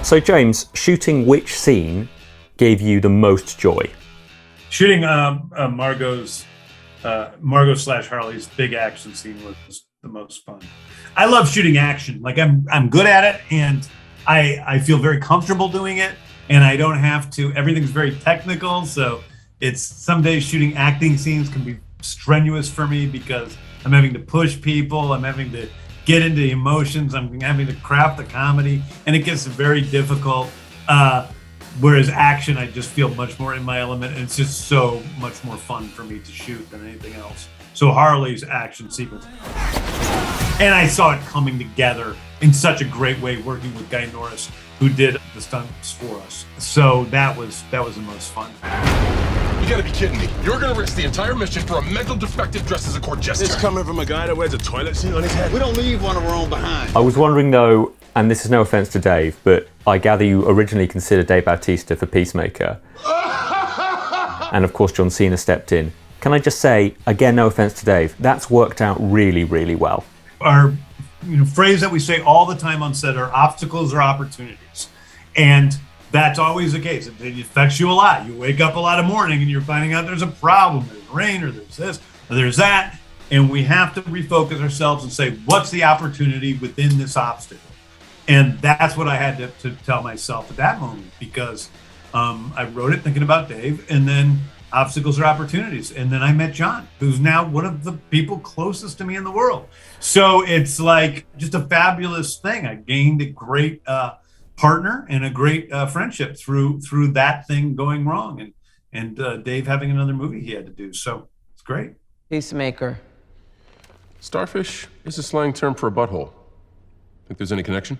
So James, shooting which scene gave you the most joy? Shooting Margot / Harley's big action scene was the most fun. I love shooting action. Like I'm good at it, and I feel very comfortable doing it, and I don't have to. Everything's very technical, so it's some days shooting acting scenes can be strenuous for me because I'm having to push people. I'm having to get into emotions. I'm having to craft the comedy, and it gets very difficult. Whereas action, I just feel much more in my element, and it's just so much more fun for me to shoot than anything else. So Harley's action sequence. And I saw it coming together in such a great way, working with Guy Norris, who did the stunts for us. So that was the most fun. You gotta be kidding me. You're gonna risk the entire mission for a mental defective dressed as a court jester. It's coming from a guy that wears a toilet seat on his head. We don't leave one of our own behind. I was wondering though, and this is no offense to Dave, but I gather you originally considered Dave Bautista for Peacemaker. And of course, John Cena stepped in. Can I just say, again, no offense to Dave, that's worked out really, really well. Our phrase that we say all the time on set are obstacles or opportunities. And that's always the case. It affects you a lot. You wake up a lot of morning and you're finding out there's a problem, there's rain, or there's this, or there's that. And we have to refocus ourselves and say, what's the opportunity within this obstacle? And that's what I had to tell myself at that moment, because I wrote it thinking about Dave, and then obstacles are opportunities. And then I met John, who's now one of the people closest to me in the world. So it's like just a fabulous thing. I gained a great partner and a great friendship through that thing going wrong, and Dave having another movie he had to do. So it's great. Peacemaker. Starfish is a slang term for a butthole. Think there's any connection?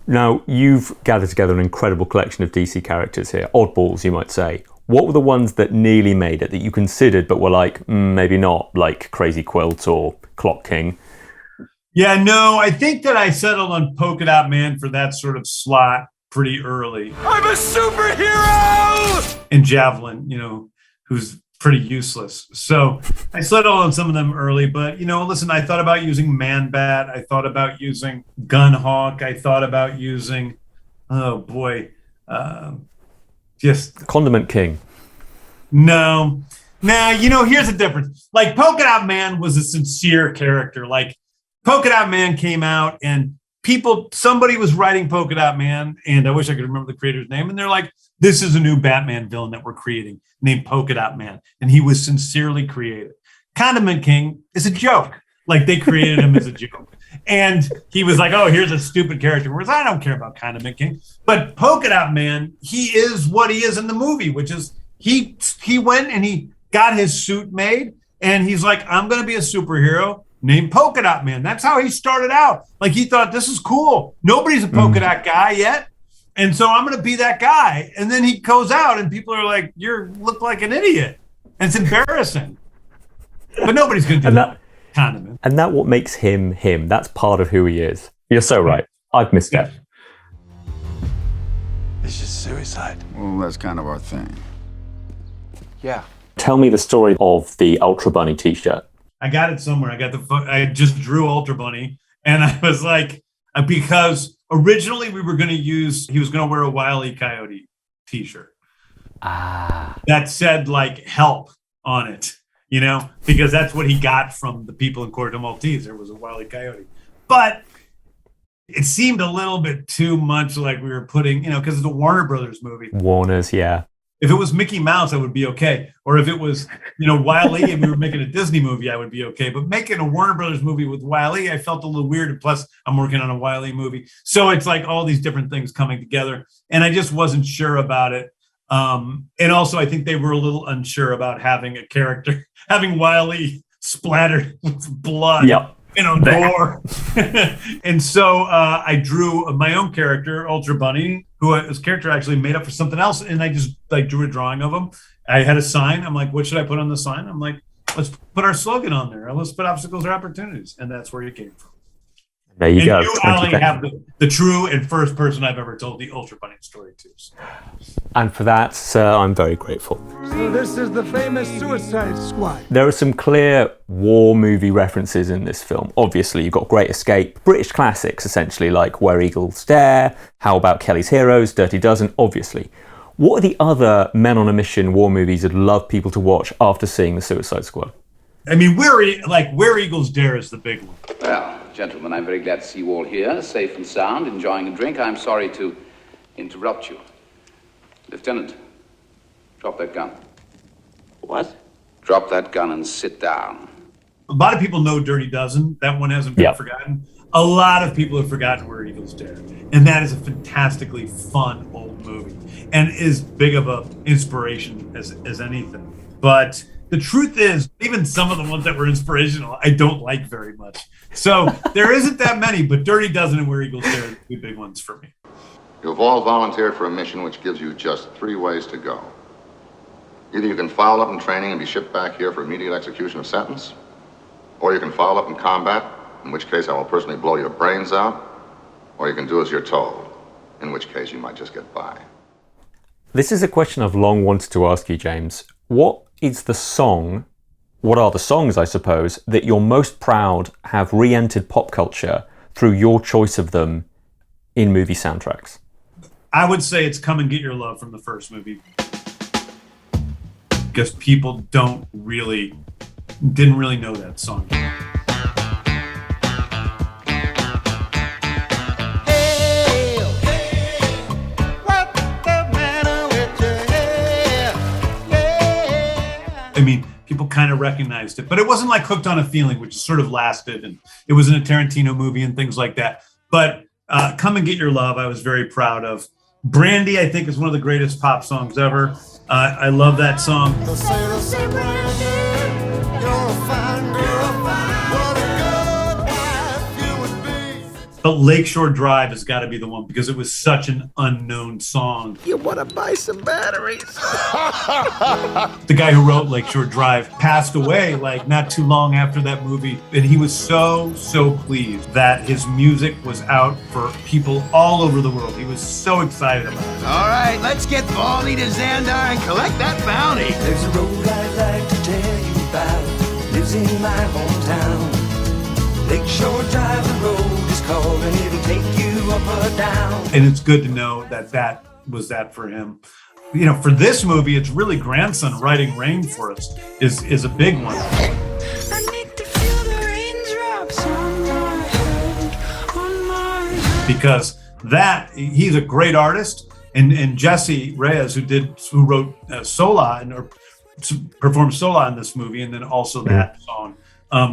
Now, you've gathered together an incredible collection of DC characters here, oddballs, you might say. What were the ones that nearly made it, that you considered but were like, maybe not, like Crazy Quilt or Clock King? Yeah, no, I think that I settled on Polkadot Man for that sort of slot pretty early. I'm a superhero! And Javelin, who's pretty useless. So I settled on some of them early, but listen, I thought about using Man Bat. I thought about using Gun Hawk. I thought about using, just Condiment King. No. Now, here's the difference. Like Polkadot Man was a sincere character. Like Polkadot Man came out and somebody was writing Polkadot Man, and I wish I could remember the creator's name. And they're like, this is a new Batman villain that we're creating named Polkadot Man. And he was sincerely created. Condiment King is a joke. Like they created him as a joke. And he was like, oh, here's a stupid character. Whereas I don't care about Condiment King. But Polkadot Man, he is what he is in the movie, which is he went and he got his suit made. And he's like, I'm going to be a superhero named Polkadot Man. That's how he started out. Like he thought, this is cool. Nobody's a polka dot guy yet. And so I'm going to be that guy. And then he goes out and people are like, you look like an idiot. And it's embarrassing. But nobody's going to do that. Condiment. And that's what makes him him. That's part of who he is. You're so right. I've missed it. It's just suicide. Well, that's kind of our thing. Yeah. Tell me the story of the Ultra Bunny t-shirt. I got it somewhere. I just drew Ultra Bunny. And I was like, because originally he was going to wear a Wile E. Coyote t-shirt. That said like help on it, because that's what he got from the people in Corto Maltese. There was a Wile E. Coyote. But it seemed a little bit too much like we were putting, because it's a Warner Brothers movie. Warner's, yeah. If it was Mickey Mouse, I would be okay. Or if it was, Wile E. and we were making a Disney movie, I would be okay. But making a Warner Brothers movie with Wile E., I felt a little weird. And plus, I'm working on a Wile E. movie. So it's like all these different things coming together. And I just wasn't sure about it. And also, I think they were a little unsure about having a character, having Wile E. splattered with blood. Yep. Gore. And so I drew my own character, Ultra Bunny, who his character actually made up for something else. And I just drew a drawing of him. I had a sign. I'm like, what should I put on the sign? I'm like, let's put our slogan on there. Let's put obstacles or opportunities. And that's where it came from. There you go. You, Ali, have the true and first person I've ever told the ultra funny story to. So. And for that, sir, I'm very grateful. So this is the famous Suicide Squad. There are some clear war movie references in this film. Obviously, you've got Great Escape, British classics, essentially, like Where Eagles Dare, How About Kelly's Heroes, Dirty Dozen, obviously. What are the other men on a mission war movies you'd love people to watch after seeing The Suicide Squad? I mean, Where Eagles Dare is the big one. Well, gentlemen, I'm very glad to see you all here, safe and sound, enjoying a drink. I'm sorry to interrupt you. Lieutenant, drop that gun. What? Drop that gun and sit down. A lot of people know Dirty Dozen. That one hasn't been forgotten. A lot of people have forgotten Where Eagles Dare. And that is a fantastically fun old movie and is big of a inspiration as anything. But the truth is, even some of the ones that were inspirational, I don't like very much. So there isn't that many, but Dirty Dozen and Where Eagles Dare are the two big ones for me. You've all volunteered for a mission which gives you just 3 ways to go. Either you can foul up in training and be shipped back here for immediate execution of sentence, or you can foul up in combat, in which case I will personally blow your brains out, or you can do as you're told, in which case you might just get by. This is a question I've long wanted to ask you, James. What are the songs, I suppose, that you're most proud have re-entered pop culture through your choice of them in movie soundtracks? I would say it's Come and Get Your Love from the first movie. Because people didn't really know that song. I mean, people kind of recognized it, but it wasn't like Hooked on a Feeling, which sort of lasted, and it was in a Tarantino movie and things like that. But Come and Get Your Love, I was very proud of. Brandy, I think, is one of the greatest pop songs ever. I love that song. But Lakeshore Drive has got to be the one because it was such an unknown song. You want to buy some batteries? The guy who wrote Lakeshore Drive passed away like not too long after that movie. And he was so pleased that his music was out for people all over the world. He was so excited about it. All right, let's get Baldy to Xandar and collect that bounty. There's a road I'd like to tell you about. Lives in my hometown. Lakeshore Drive, the road is called, and it'll take you up or down. And it's good to know that that was that for him. You know, for this movie, it's really grandson writing Rain for us is a big one. I need to feel the raindrops on my head. Because he's a great artist, and Jesse Reyes, who wrote Sola or performed Sola in this movie, and then also that song.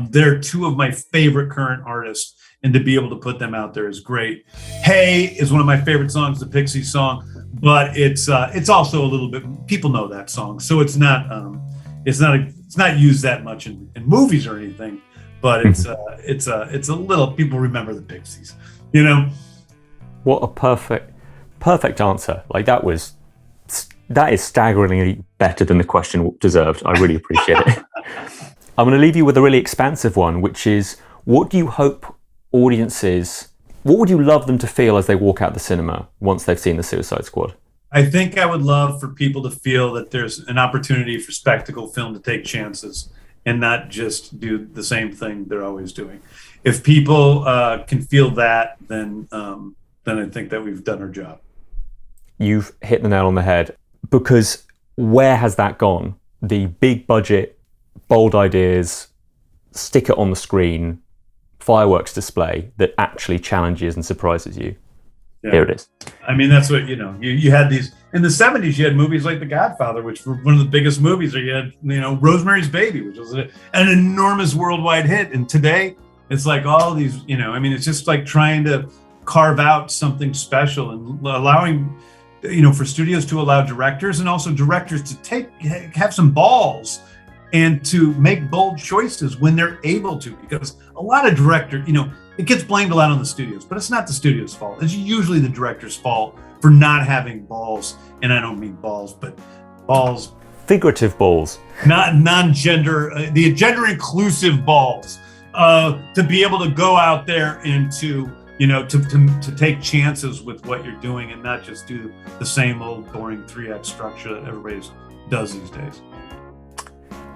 They're two of my favorite current artists, and to be able to put them out there is great. Hey is one of my favorite songs, the Pixies song, but it's also a little bit, people know that song, so it's not used that much in movies or anything, but it's a little, people remember the Pixies, you know. What a perfect answer! Like that is staggeringly better than the question deserved. I really appreciate it. I'm going to leave you with a really expansive one, which is, what do you hope audiences, what would you love them to feel as they walk out the cinema once they've seen The Suicide Squad? I think I would love for people to feel that there's an opportunity for spectacle film to take chances and not just do the same thing they're always doing. If people can feel that, then I think that we've done our job. You've hit the nail on the head, because where has that gone? The big budget, bold ideas, stick it on the screen, fireworks display that actually challenges and surprises you. Yeah. Here it is. I mean, that's what, you had these, in the 70s, you had movies like The Godfather, which were one of the biggest movies, or you had, Rosemary's Baby, which was an enormous worldwide hit. And today, it's like all these, it's just like trying to carve out something special and allowing, for studios to allow directors, and also directors to have some balls and to make bold choices when they're able to, because a lot of directors, it gets blamed a lot on the studios, but it's not the studio's fault. It's usually the director's fault for not having balls. And I don't mean balls, but balls. Figurative balls. Not non-gender, the gender inclusive balls to be able to go out there and to, to take chances with what you're doing and not just do the same old boring 3-act structure that everybody does these days.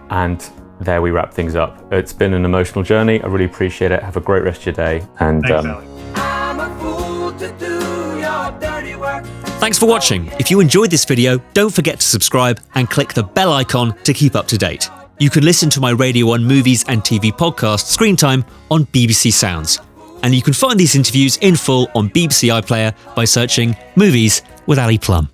And there we wrap things up. It's been an emotional journey. I really appreciate it. Have a great rest of your day. And Thanks, Ali. I'm a fool to do your dirty work. Thanks for watching. If you enjoyed this video, don't forget to subscribe and click the bell icon to keep up to date. You can listen to my Radio 1 movies and TV podcast Screen Time on BBC Sounds. And you can find these interviews in full on BBC iPlayer by searching Movies with Ali Plumb.